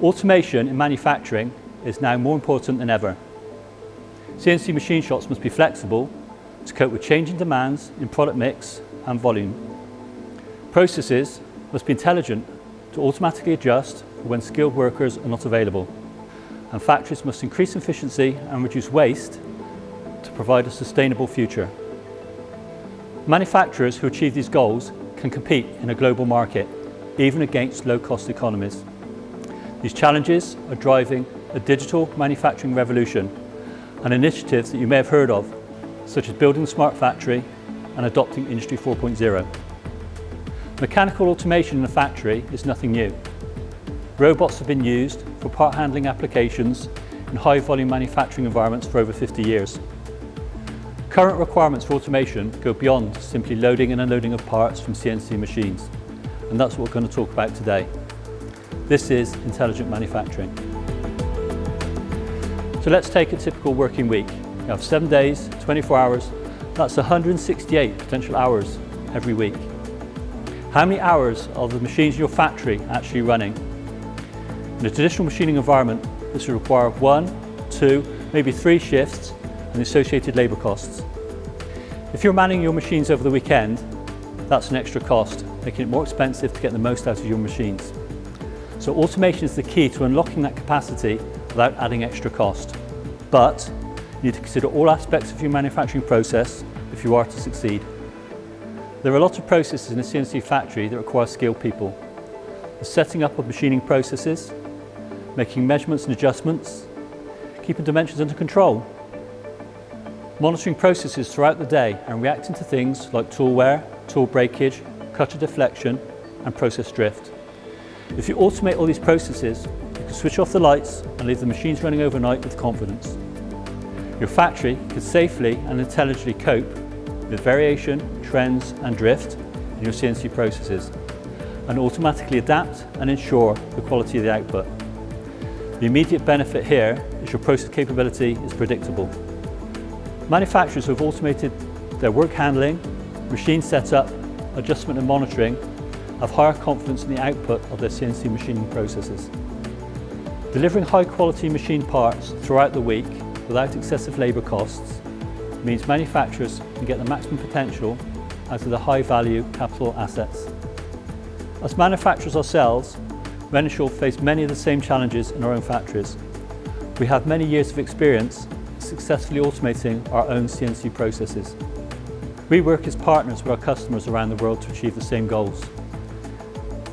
Automation in manufacturing is now more important than ever. CNC machine shops must be flexible to cope with changing demands in product mix and volume. Processes must be intelligent to automatically adjust when skilled workers are not available. And factories must increase efficiency and reduce waste to provide a sustainable future. Manufacturers who achieve these goals can compete in a global market, even against low-cost economies. These challenges are driving a digital manufacturing revolution and initiatives that you may have heard of, such as building a smart factory and adopting Industry 4.0. Mechanical automation in a factory is nothing new. Robots have been used for part handling applications in high-volume manufacturing environments for over 50 years. Current requirements for automation go beyond simply loading and unloading of parts from CNC machines, and that's what we're going to talk about today. This is intelligent manufacturing. So let's take a typical working week. You have 7 days, 24 hours, that's 168 potential hours every week. How many hours are the machines in your factory actually running? In a traditional machining environment, this will require 1, 2, maybe 3 shifts and the associated labour costs. If you're manning your machines over the weekend, that's an extra cost, making it more expensive to get the most out of your machines. So automation is the key to unlocking that capacity without adding extra cost. But you need to consider all aspects of your manufacturing process if you are to succeed. There are a lot of processes in a CNC factory that require skilled people. The setting up of machining processes, making measurements and adjustments, keeping dimensions under control, monitoring processes throughout the day and reacting to things like tool wear, tool breakage, cutter deflection and process drift. If you automate all these processes, you can switch off the lights and leave the machines running overnight with confidence. Your factory can safely and intelligently cope with variation, trends and drift in your CNC processes and automatically adapt and ensure the quality of the output. The immediate benefit here is your process capability is predictable. Manufacturers who have automated their work handling, machine setup, adjustment and monitoring have higher confidence in the output of their CNC machining processes. Delivering high quality machine parts throughout the week without excessive labour costs means manufacturers can get the maximum potential out of the high value capital assets. As manufacturers ourselves, Renishaw face many of the same challenges in our own factories. We have many years of experience successfully automating our own CNC processes. We work as partners with our customers around the world to achieve the same goals.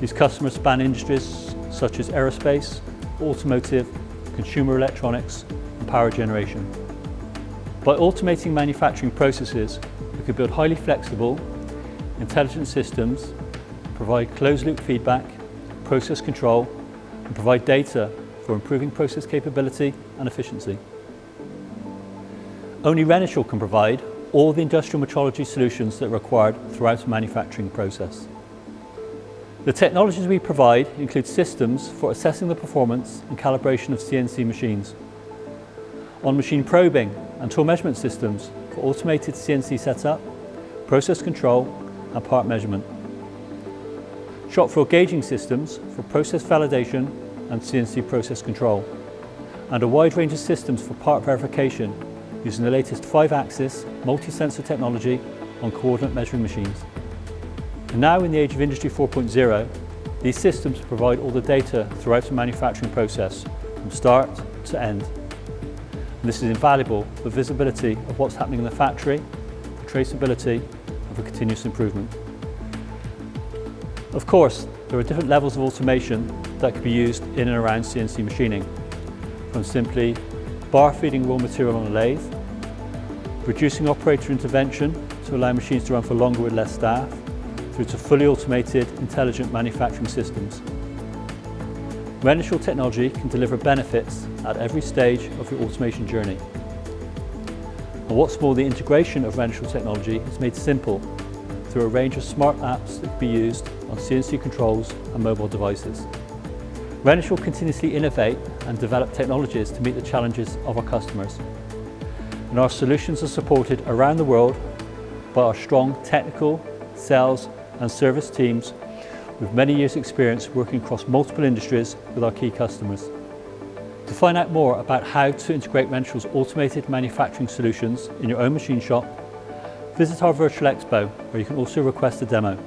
These customers span industries such as aerospace, automotive, consumer electronics and power generation. By automating manufacturing processes, we can build highly flexible, intelligent systems, provide closed-loop feedback, process control, and provide data for improving process capability and efficiency. Only Renishaw can provide all the industrial metrology solutions that are required throughout a manufacturing process. The technologies we provide include systems for assessing the performance and calibration of CNC machines, on-machine probing and tool measurement systems for automated CNC setup, process control and part measurement, shop floor gauging systems for process validation and CNC process control, and a wide range of systems for part verification using the latest 5-axis multi-sensor technology on coordinate measuring machines. And now in the age of Industry 4.0, these systems provide all the data throughout the manufacturing process from start to end. And this is invaluable for visibility of what's happening in the factory, for traceability and for continuous improvement. Of course, there are different levels of automation that can be used in and around CNC machining, from simply bar feeding raw material on a lathe, reducing operator intervention to allow machines to run for longer with less staff, through to fully automated, intelligent manufacturing systems. Renishaw technology can deliver benefits at every stage of your automation journey. And what's more, the integration of Renishaw technology is made simple through a range of smart apps that can be used on CNC controls and mobile devices. Renishaw continuously innovate and develop technologies to meet the challenges of our customers. And our solutions are supported around the world by our strong technical, sales and service teams with many years' experience working across multiple industries with our key customers. To find out more about how to integrate Renishaw's automated manufacturing solutions in your own machine shop, visit our virtual expo, where you can also request a demo.